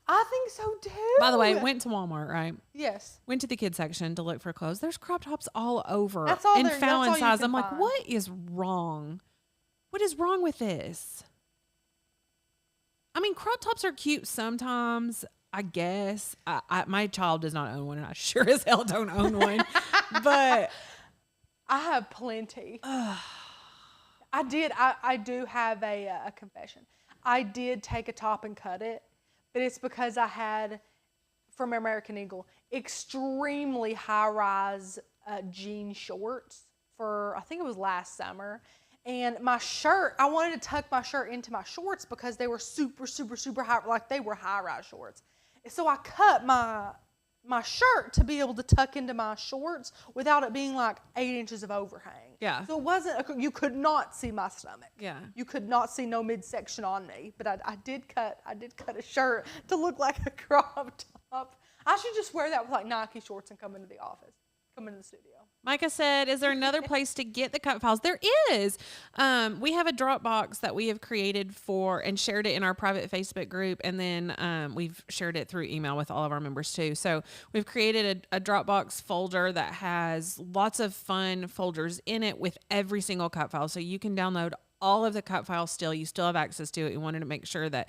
[SPEAKER 1] I think so too.
[SPEAKER 2] By the way, went to Walmart, right?
[SPEAKER 1] Yes.
[SPEAKER 2] Went to the kids section to look for clothes. There's crop tops all over.
[SPEAKER 1] That's all
[SPEAKER 2] in
[SPEAKER 1] there,
[SPEAKER 2] Fallon
[SPEAKER 1] that's all you
[SPEAKER 2] size.
[SPEAKER 1] can
[SPEAKER 2] I'm like,
[SPEAKER 1] find.
[SPEAKER 2] what is wrong? What is wrong with this? I mean, crop tops are cute sometimes, I guess. My child does not own one, and I sure as hell don't own one. But
[SPEAKER 1] I have plenty. I do have a confession. I did take a top and cut it, but it's because I had, from American Eagle, extremely high-rise jean shorts for, I think it was last summer. And my shirt, I wanted to tuck my shirt into my shorts because they were super, super, super high, like they were high-rise shorts. So I cut my shirt to be able to tuck into my shorts without it being like 8 inches of overhang.
[SPEAKER 2] Yeah.
[SPEAKER 1] So it wasn't, you could not see my stomach.
[SPEAKER 2] Yeah.
[SPEAKER 1] You could not see no midsection on me, but I did cut a shirt to look like a crop top. I should just wear that with like Nike shorts and come into the office. come into the studio.
[SPEAKER 2] Micah said, is there another place to get the cut files? There is. We have a Dropbox that we have created for and shared it in our private Facebook group. And then we've shared it through email with all of our members too. So we've created a Dropbox folder that has lots of fun folders in it with every single cut file. So you can download all of the cut files still. You still have access to it. We wanted to make sure that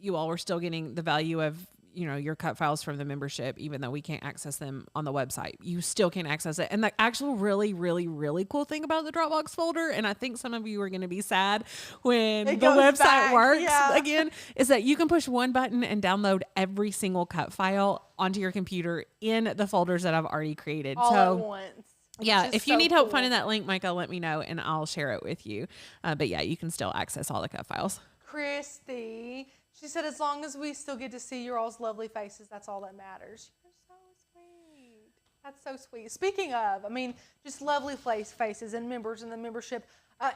[SPEAKER 2] you all were still getting the value of your cut files from the membership, even though we can't access them on the website. You still can access it. And the actual really, really, really cool thing about the Dropbox folder, and I think some of you are going to be sad when the website works again, is that you can push one button and download every single cut file onto your computer in the folders that I've already created.
[SPEAKER 1] All at once.
[SPEAKER 2] Yeah, if you need help finding that link, Micah, let me know and I'll share it with you. But yeah, you can still access all the cut files.
[SPEAKER 1] Christy, she said, as long as we still get to see your all's lovely faces, that's all that matters. You're so sweet. That's so sweet. Speaking of, just lovely faces and members in the membership.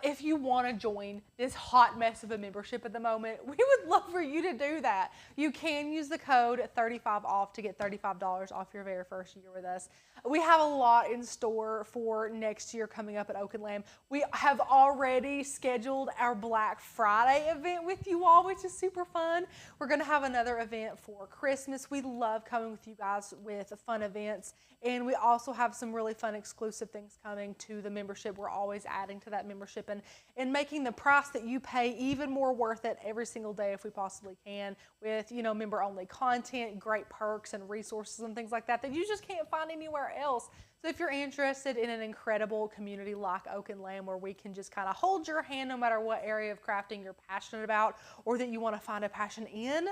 [SPEAKER 1] If you want to join this hot mess of a membership at the moment, we would love for you to do that. You can use the code 35OFF to get $35 off your very first year with us. We have a lot in store for next year coming up at Oak and Lamb. We have already scheduled our Black Friday event with you all, which is super fun. We're going to have another event for Christmas. We love coming with you guys with fun events. And we also have some really fun exclusive things coming to the membership. We're always adding to that membership and making the price that you pay even more worth it every single day if we possibly can, with member-only content, great perks and resources and things like that you just can't find anywhere else. So if you're interested in an incredible community like Oak and Lamb, where we can just kind of hold your hand no matter what area of crafting you're passionate about or that you want to find a passion in,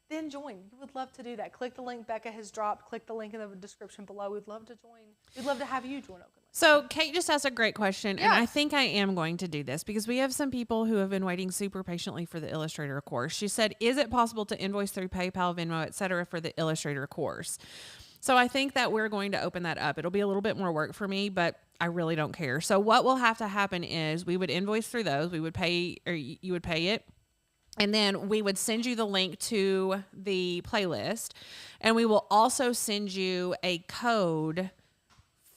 [SPEAKER 1] then join. We would love to do that. Click the link Becca has dropped. Click the link in the description below. We'd love to join. We'd love to have you join Oak and Lamb.
[SPEAKER 2] So Kate just asked a great question, and I think I am going to do this because we have some people who have been waiting super patiently for the Illustrator course. She said, is it possible to invoice through PayPal, Venmo, etc. for the Illustrator course? So I think that we're going to open that up. It'll be a little bit more work for me, but I really don't care. So what will have to happen is we would invoice through those. We would pay, or you would pay it. And then we would send you the link to the playlist, and we will also send you a code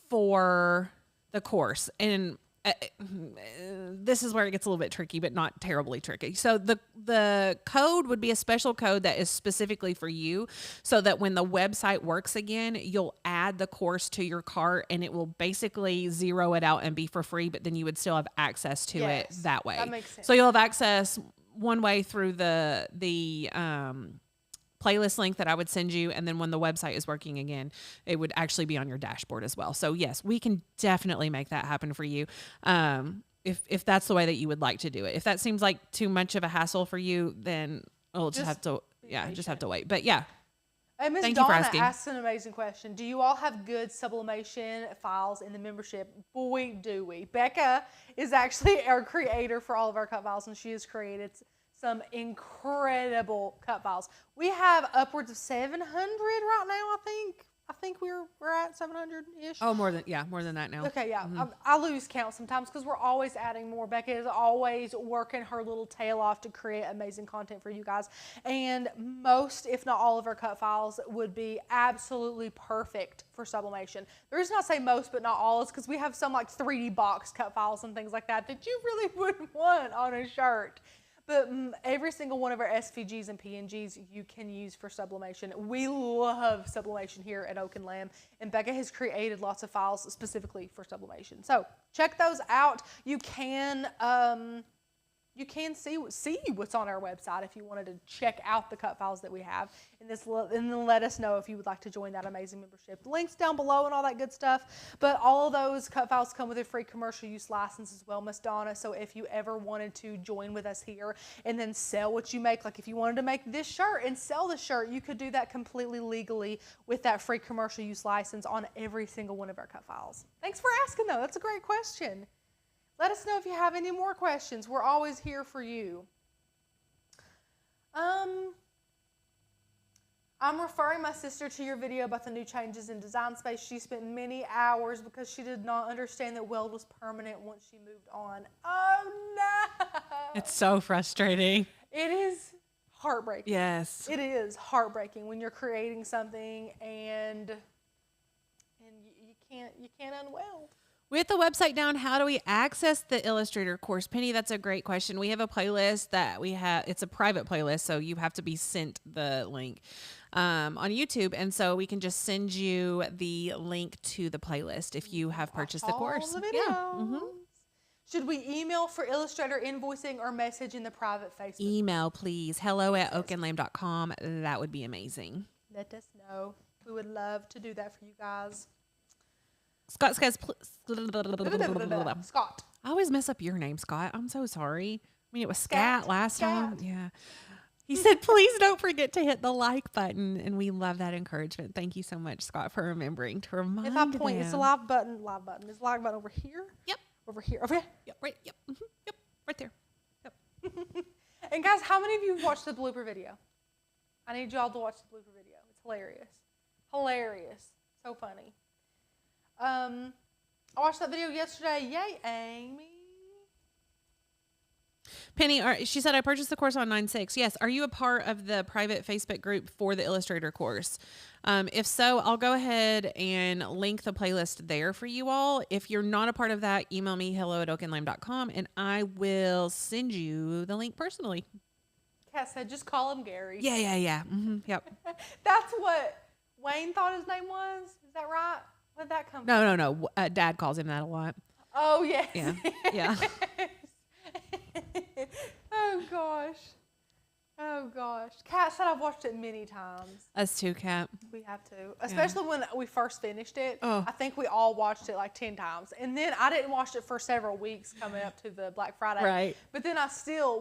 [SPEAKER 2] for the course. And this is where it gets a little bit tricky, but not terribly tricky. So the code would be a special code that is specifically for you, so that when the website works again, you'll add the course to your cart and it will basically zero it out and be for free, but then you would still have access to it that way.
[SPEAKER 1] That makes sense.
[SPEAKER 2] So you'll have access one way through the playlist link that I would send you, and then when the website is working again, it would actually be on your dashboard as well. So yes, we can definitely make that happen for you, if that's the way that you would like to do it. If that seems like too much of a hassle for you, then we'll just have to wait. But yeah.
[SPEAKER 1] And Ms. Donna asks an amazing question. Do you all have good sublimation files in the membership? Boy, do we. Becca is actually our creator for all of our cut files, and she has created some incredible cut files. We have upwards of 700 right now, I think. I think we're at 700-ish.
[SPEAKER 2] Oh, more than that now.
[SPEAKER 1] Okay, yeah. Mm-hmm. I lose count sometimes because we're always adding more. Becca is always working her little tail off to create amazing content for you guys. And most, if not all, of our cut files would be absolutely perfect for sublimation. The reason I say most but not all is because we have some like 3D box cut files and things like that you really wouldn't want on a shirt. But every single one of our SVGs and PNGs you can use for sublimation. We love sublimation here at Oak and Lamb, and Becca has created lots of files specifically for sublimation. So check those out. You can see what's on our website if you wanted to check out the cut files that we have, and then let us know if you would like to join that amazing membership. The link's down below and all that good stuff. But all of those cut files come with a free commercial use license as well, Miss Donna. So if you ever wanted to join with us here and then sell what you make, like if you wanted to make this shirt and sell the shirt, you could do that completely legally with that free commercial use license on every single one of our cut files. Thanks for asking, though. That's a great question. Let us know if you have any more questions. We're always here for you. I'm referring my sister to your video about the new changes in Design Space. She spent many hours because she did not understand that weld was permanent once she moved on. Oh, no.
[SPEAKER 2] It's so frustrating.
[SPEAKER 1] It is heartbreaking.
[SPEAKER 2] Yes.
[SPEAKER 1] It is heartbreaking when you're creating something and you you can't unweld.
[SPEAKER 2] With the website down, how do we access the Illustrator course? Penny, that's a great question. We have a playlist that it's a private playlist, so you have to be sent the link on YouTube. And so we can just send you the link to the playlist if you have purchased the course.
[SPEAKER 1] The videos. Yeah. Should we email for Illustrator invoicing or message in the private Facebook?
[SPEAKER 2] Email, please. hello@oakandlamb.com. That would be amazing.
[SPEAKER 1] Let us know. We would love to do that for you guys.
[SPEAKER 2] Scott says,
[SPEAKER 1] Scott.
[SPEAKER 2] I always mess up your name, Scott. I'm so sorry. I mean, it was Scat last time. Yeah. He said, please don't forget to hit the like button. And we love that encouragement. Thank you so much, Scott, for remembering to remind
[SPEAKER 1] If I point,
[SPEAKER 2] them.
[SPEAKER 1] it's a live button. Is the like button over here?
[SPEAKER 2] Yep.
[SPEAKER 1] Over here. Over here?
[SPEAKER 2] Yep. Right. Yep. Mm-hmm. Yep. Right there.
[SPEAKER 1] Yep. And guys, how many of you watched the blooper video? I need y'all to watch the blooper video. It's hilarious. Hilarious. So funny. I watched that video yesterday. Yay, Amy.
[SPEAKER 2] Penny, she said, I purchased the course on 9/6. Yes. Are you a part of the private Facebook group for the Illustrator course? If so, I'll go ahead and link the playlist there for you all. If you're not a part of that, email me hello@oakandlamb.com and I will send you the link personally.
[SPEAKER 1] Kat said, just call him Gary.
[SPEAKER 2] Yeah. Mm-hmm. Yep.
[SPEAKER 1] That's what Wayne thought his name was. Is that right? Where'd that come
[SPEAKER 2] from? No. Dad calls him that a lot.
[SPEAKER 1] Oh, yes.
[SPEAKER 2] Yeah.
[SPEAKER 1] Oh, gosh. Kat said I've watched it many times.
[SPEAKER 2] Us too, Kat.
[SPEAKER 1] We have to. Especially when we first finished it.
[SPEAKER 2] Oh.
[SPEAKER 1] I think we all watched it like 10 times. And then I didn't watch it for several weeks coming up to the Black Friday.
[SPEAKER 2] Right.
[SPEAKER 1] But then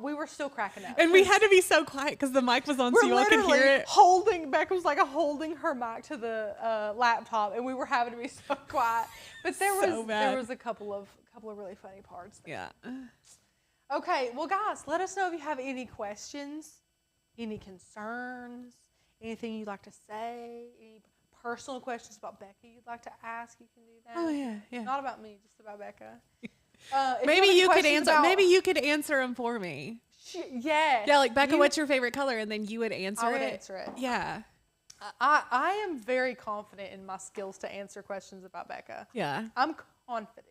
[SPEAKER 1] we were still cracking up.
[SPEAKER 2] And we had to be so quiet because the mic was on so you all could hear it.
[SPEAKER 1] Becca was like holding her mic to the laptop and we were having to be so quiet. But there was a couple of really funny parts there.
[SPEAKER 2] Yeah.
[SPEAKER 1] Okay, well, guys, let us know if you have any questions, any concerns, anything you'd like to say, any personal questions about Becca you'd like to ask. You can do that.
[SPEAKER 2] Oh, yeah.
[SPEAKER 1] Not about me, just about Becca.
[SPEAKER 2] Maybe you could answer. Maybe you could answer them for me.
[SPEAKER 1] Yeah.
[SPEAKER 2] Yeah, like Becca, what's your favorite color? And then you would answer it.
[SPEAKER 1] I would answer it.
[SPEAKER 2] Yeah.
[SPEAKER 1] I am very confident in my skills to answer questions about Becca.
[SPEAKER 2] Yeah.
[SPEAKER 1] I'm confident.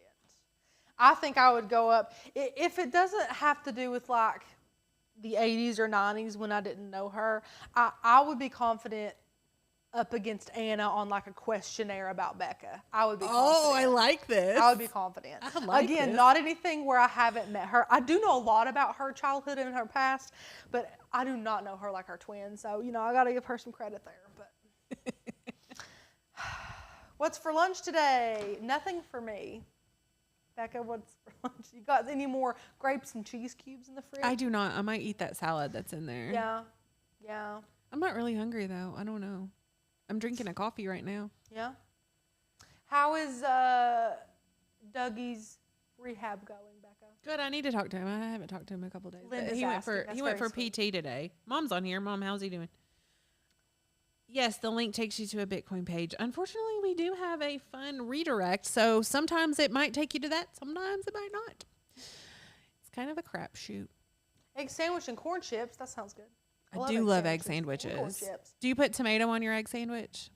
[SPEAKER 1] I think I would go up, if it doesn't have to do with like the 80s or 90s when I didn't know her, I would be confident up against Anna on like a questionnaire about Becca. I would be confident.
[SPEAKER 2] Oh, I like this.
[SPEAKER 1] I would be confident.
[SPEAKER 2] I like
[SPEAKER 1] Again,
[SPEAKER 2] this.
[SPEAKER 1] Not anything where I haven't met her. I do know a lot about her childhood and her past, but I do not know her like her twin. So, I got to give her some credit there. But what's for lunch today? Nothing for me. Becca, what's for lunch? You got any more grapes and cheese cubes in the fridge?
[SPEAKER 2] I do not. I might eat that salad that's in there.
[SPEAKER 1] Yeah.
[SPEAKER 2] I'm not really hungry, though. I don't know. I'm drinking a coffee right now.
[SPEAKER 1] Yeah. How is Dougie's rehab going, Becca?
[SPEAKER 2] Good. I need to talk to him. I haven't talked to him in a couple of days.
[SPEAKER 1] Linda's
[SPEAKER 2] He went for
[SPEAKER 1] PT
[SPEAKER 2] today. Mom's on here. Mom, how's he doing? Yes, the link takes you to a Bitcoin page. Unfortunately, we do have a fun redirect, so sometimes it might take you to that. Sometimes it might not. It's kind of a crapshoot.
[SPEAKER 1] Egg sandwich and corn chips. That sounds good.
[SPEAKER 2] I do love egg sandwiches.
[SPEAKER 1] Corn chips.
[SPEAKER 2] Do you put tomato on your egg sandwich?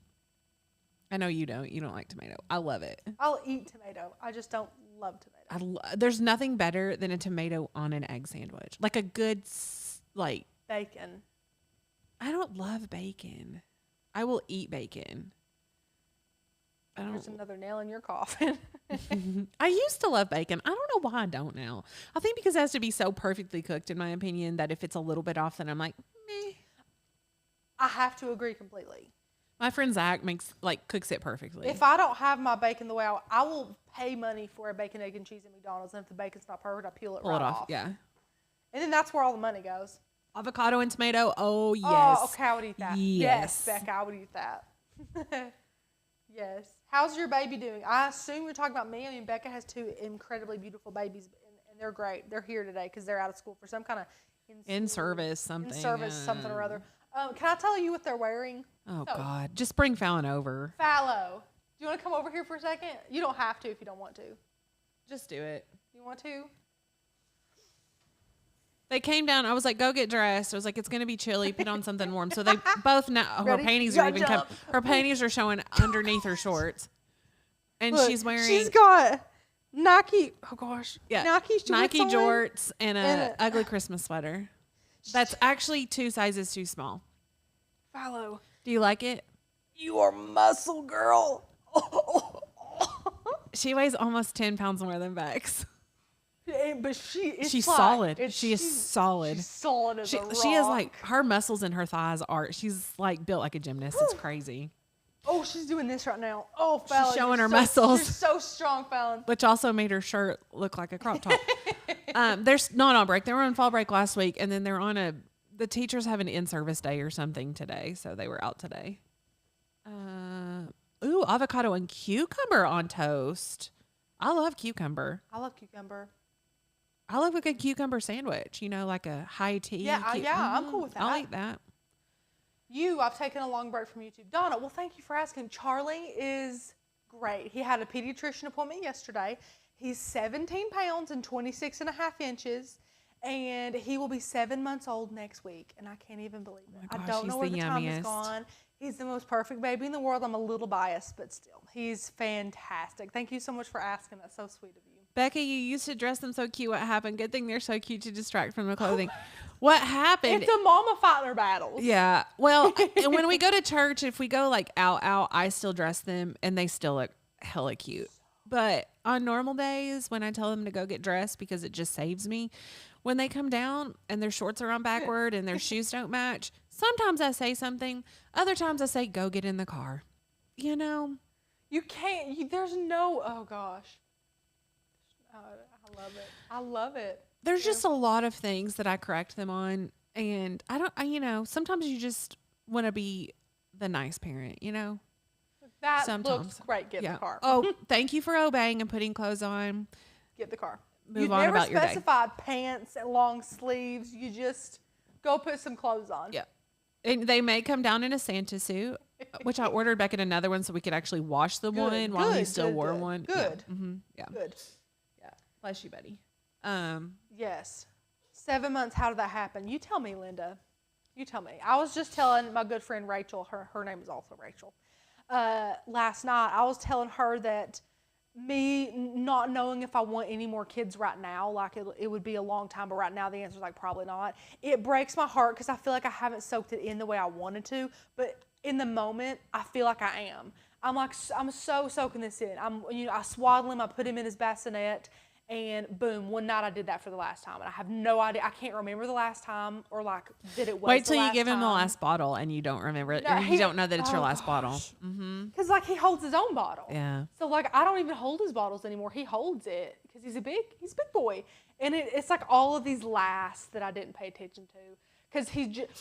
[SPEAKER 2] I know you don't. You don't like tomato. I love it.
[SPEAKER 1] I'll eat tomato. I just don't love tomato.
[SPEAKER 2] There's nothing better than a tomato on an egg sandwich. Like a good,
[SPEAKER 1] bacon.
[SPEAKER 2] I don't love bacon. I will eat bacon.
[SPEAKER 1] There's another nail in your coffin.
[SPEAKER 2] I used to love bacon. I don't know why I don't now. I think because it has to be so perfectly cooked, in my opinion, that if it's a little bit off, then I'm like, meh.
[SPEAKER 1] I have to agree completely.
[SPEAKER 2] My friend Zach cooks it perfectly.
[SPEAKER 1] If I don't have my bacon the way I will pay money for a bacon, egg, and cheese at McDonald's, and if the bacon's not perfect, I peel it off.
[SPEAKER 2] Yeah.
[SPEAKER 1] And then that's where all the money goes.
[SPEAKER 2] Avocado and tomato. Oh, yes.
[SPEAKER 1] Oh, okay, I would eat that.
[SPEAKER 2] Yes,
[SPEAKER 1] Becca, I would eat that. Yes. How's your baby doing? I assume you're talking about me. I mean, Becca has two incredibly beautiful babies, and they're great. They're here today because they're out of school for some kind of
[SPEAKER 2] in-service something.
[SPEAKER 1] Something or other. Can I tell you what they're wearing?
[SPEAKER 2] Oh, God. Just bring Fallon over.
[SPEAKER 1] Fallow. Do you want to come over here for a second? You don't have to if you don't want to.
[SPEAKER 2] Just do it.
[SPEAKER 1] You want to?
[SPEAKER 2] They came down. I was like, go get dressed. I was like, it's going to be chilly. Put on something warm. So they both know her panties are even her panties are showing underneath her shorts. And
[SPEAKER 1] Look,
[SPEAKER 2] she's wearing.
[SPEAKER 1] She's got Nike. Oh gosh.
[SPEAKER 2] Yeah.
[SPEAKER 1] Nike
[SPEAKER 2] jorts and a ugly Christmas sweater. That's actually 2 sizes too small.
[SPEAKER 1] Follow.
[SPEAKER 2] Do you like it?
[SPEAKER 1] You are muscle girl.
[SPEAKER 2] She weighs almost 10 pounds more than Bex.
[SPEAKER 1] But
[SPEAKER 2] she's solid. She is solid.
[SPEAKER 1] She's solid as a rock.
[SPEAKER 2] She is like, her muscles in her thighs she's like built like a gymnast. It's crazy.
[SPEAKER 1] Oh, she's doing this right now. Oh, Fallon.
[SPEAKER 2] She's showing her muscles.
[SPEAKER 1] You're so strong, Fallon.
[SPEAKER 2] Which also made her shirt look like a crop top. They're not on break. They were on fall break last week, and then they're on the teachers have an in-service day or something today, so they were out today. Avocado and cucumber on toast. I love cucumber.
[SPEAKER 1] I love cucumber.
[SPEAKER 2] I love a good cucumber sandwich, like a high tea.
[SPEAKER 1] Yeah, I'm cool with that.
[SPEAKER 2] I'll eat that.
[SPEAKER 1] I've taken a long break from YouTube. Donna, well, thank you for asking. Charlie is great. He had a pediatrician appointment yesterday. He's 17 pounds and 26 and a half inches, and he will be 7 months old next week, and I can't even believe it.
[SPEAKER 2] Oh my gosh,
[SPEAKER 1] I don't know where the time has gone. He's the most perfect baby in the world. I'm a little biased, but still, he's fantastic. Thank you so much for asking. That's so sweet of you.
[SPEAKER 2] Becky, you used to dress them so cute. What happened? Good thing they're so cute to distract from the clothing. What happened?
[SPEAKER 1] It's a mama fighting her battles.
[SPEAKER 2] Yeah. Well, when we go to church, if we go like out, I still dress them and they still look hella cute. But on normal days, when I tell them to go get dressed because it just saves me, when they come down and their shorts are on backward and their shoes don't match, sometimes I say something. Other times I say, go get in the car. You
[SPEAKER 1] can't. There's no. Oh gosh. I love it. I love it.
[SPEAKER 2] There's just a lot of things that I correct them on. And sometimes you just want to be the nice parent,
[SPEAKER 1] That
[SPEAKER 2] sometimes.
[SPEAKER 1] looks great. Get in the car.
[SPEAKER 2] Oh, thank you for obeying and putting clothes on.
[SPEAKER 1] Get the car.
[SPEAKER 2] Move on about your day.
[SPEAKER 1] You never specified pants and long sleeves. You just go put some clothes on.
[SPEAKER 2] Yeah. And they may come down in a Santa suit, which I ordered back in another one so we could actually wash the one while he still wore one.
[SPEAKER 1] Good.
[SPEAKER 2] Yeah. Mm-hmm. Yeah.
[SPEAKER 1] Good.
[SPEAKER 2] Yeah. Bless you, buddy.
[SPEAKER 1] Yes. 7 months. How did that happen? You tell me, Linda. You tell me. I was just telling my good friend Rachel. Her name is also Rachel. Last night, I was telling her that me not knowing if I want any more kids right now, like it would be a long time, but right now the answer is like probably not. It breaks my heart because I feel like I haven't soaked it in the way I wanted to, but in the moment, I feel like I am. I'm so soaking this in. I swaddle him, I put him in his bassinet, and boom, one night I did that for the last time, and I have no idea. I can't remember the last time or like that it was.
[SPEAKER 2] Wait till you give him the last bottle and you don't remember it.
[SPEAKER 1] No,
[SPEAKER 2] you don't know that it's your last bottle.
[SPEAKER 1] Mm-hmm. Because like he holds his own bottle.
[SPEAKER 2] Yeah.
[SPEAKER 1] So like I don't even hold his bottles anymore. He holds it because he's a big boy, and it's like all of these last that I didn't pay attention to. Because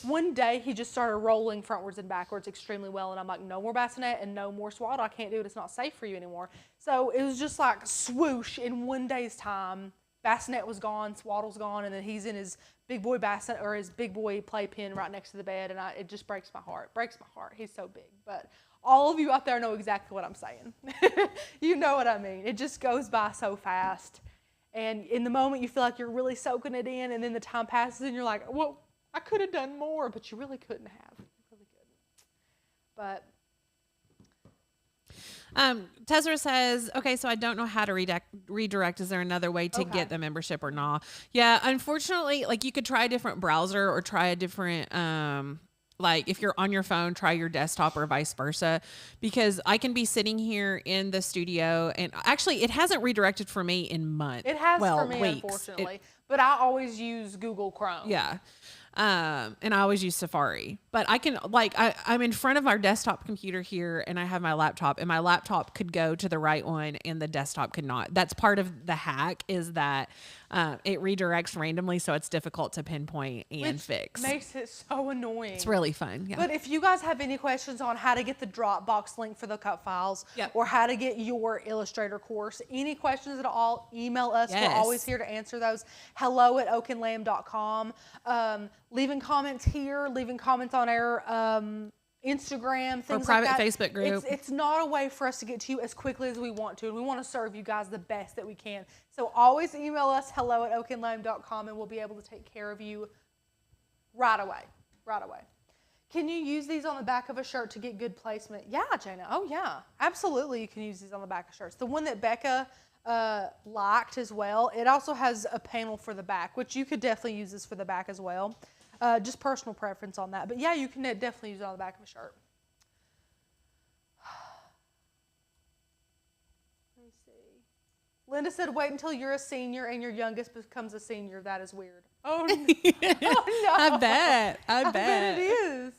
[SPEAKER 1] one day he just started rolling frontwards and backwards extremely well, and I'm like, no more bassinet and no more swaddle. I can't do it. It's not safe for you anymore. So it was just like swoosh in one day's time. Bassinet was gone, swaddle's gone, and then he's in his big boy bassinet or his big boy playpen right next to the bed, and it just breaks my heart. Breaks my heart. He's so big, but all of you out there know exactly what I'm saying. You know what I mean. It just goes by so fast, and in the moment you feel like you're really soaking it in, and then the time passes and you're like, well, I could have done more, but you really couldn't have. You really couldn't. But
[SPEAKER 2] Tezra says, okay, so I don't know how to redirect. Is there another way to get the membership or not? Yeah, unfortunately, like you could try a different browser or try a different, like if you're on your phone, try your desktop or vice versa, because I can be sitting here in the studio and actually it hasn't redirected for me in months.
[SPEAKER 1] It has for me,
[SPEAKER 2] weeks.
[SPEAKER 1] Unfortunately, but I always use Google Chrome.
[SPEAKER 2] Yeah. And I always use Safari, but I can I'm in front of our desktop computer here and I have my laptop and my laptop could go to the right one and the desktop could not. That's part of the hack is that, it redirects randomly. So it's difficult to pinpoint and fix.
[SPEAKER 1] Makes it so annoying.
[SPEAKER 2] It's really fun. Yeah.
[SPEAKER 1] But if you guys have any questions on how to get the Dropbox link for the cut files or how to get your Illustrator course, any questions at all, email us.
[SPEAKER 2] Yes.
[SPEAKER 1] We're always here to answer those. hello@oakandlamb.com. Leaving comments here, leaving comments on our Instagram, things
[SPEAKER 2] or private
[SPEAKER 1] like that.
[SPEAKER 2] Facebook group.
[SPEAKER 1] It's not a way for us to get to you as quickly as we want to, and we want to serve you guys the best that we can. So always email us, hello@oakandlamb.com, and we'll be able to take care of you right away. Right away. Can you use these on the back of a shirt to get good placement? Yeah, Jana. Oh, yeah. Absolutely, you can use these on the back of shirts. The one that Becca liked as well, it also has a panel for the back, which you could definitely use this for the back as well. Just personal preference on that. But, yeah, you can definitely use it on the back of a shirt. Let me see. Linda said, wait until you're a senior and your youngest becomes a senior. That is weird. Oh, no. Oh, no.
[SPEAKER 2] I bet
[SPEAKER 1] it is.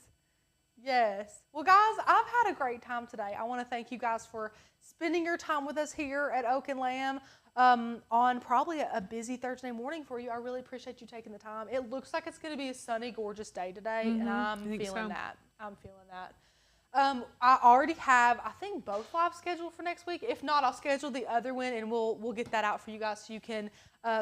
[SPEAKER 1] Yes. Well, guys, I've had a great time today. I want to thank you guys for spending your time with us here at Oak and Lamb on probably a busy Thursday morning for you. I really appreciate you taking the time. It looks like it's going to be a sunny, gorgeous day today, and I'm feeling that. I'm feeling that. I already have, I think, both live scheduled for next week. If not, I'll schedule the other one, and we'll get that out for you guys so you can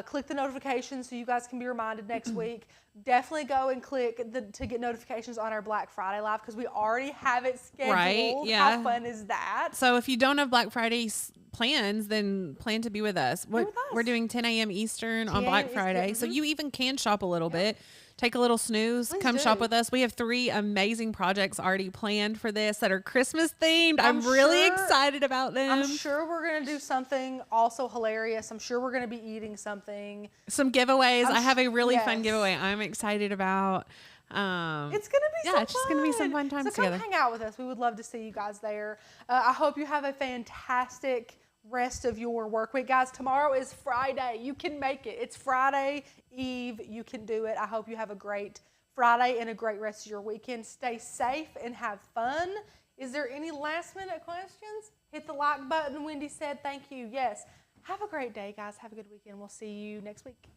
[SPEAKER 1] click the notifications so you guys can be reminded next week. Definitely go and click to get notifications on our Black Friday live because we already have it scheduled.
[SPEAKER 2] Right, yeah.
[SPEAKER 1] How fun is that?
[SPEAKER 2] So if you don't have Black Friday plans, then plan to be with us. We're doing 10 a.m. Eastern on Black Friday, so you even can shop a little bit. Take a little snooze. Come shop with us. We have 3 amazing projects already planned for this that are Christmas themed. I'm really excited about them.
[SPEAKER 1] I'm sure we're going to do something also hilarious. I'm sure we're going to be eating something.
[SPEAKER 2] Some giveaways. I have a really fun giveaway I'm excited about.
[SPEAKER 1] It's going to be
[SPEAKER 2] it's just going to be some fun times together.
[SPEAKER 1] So come hang out with us. We would love to see you guys there. I hope you have a fantastic rest of your work week. Guys, tomorrow is Friday. You can make it. It's Friday Eve. You can do it. I hope you have a great Friday and a great rest of your weekend. Stay safe and have fun. Is there any last minute questions? Hit the like button. Wendy said thank you. Yes. Have a great day, guys. Have a good weekend. We'll see you next week.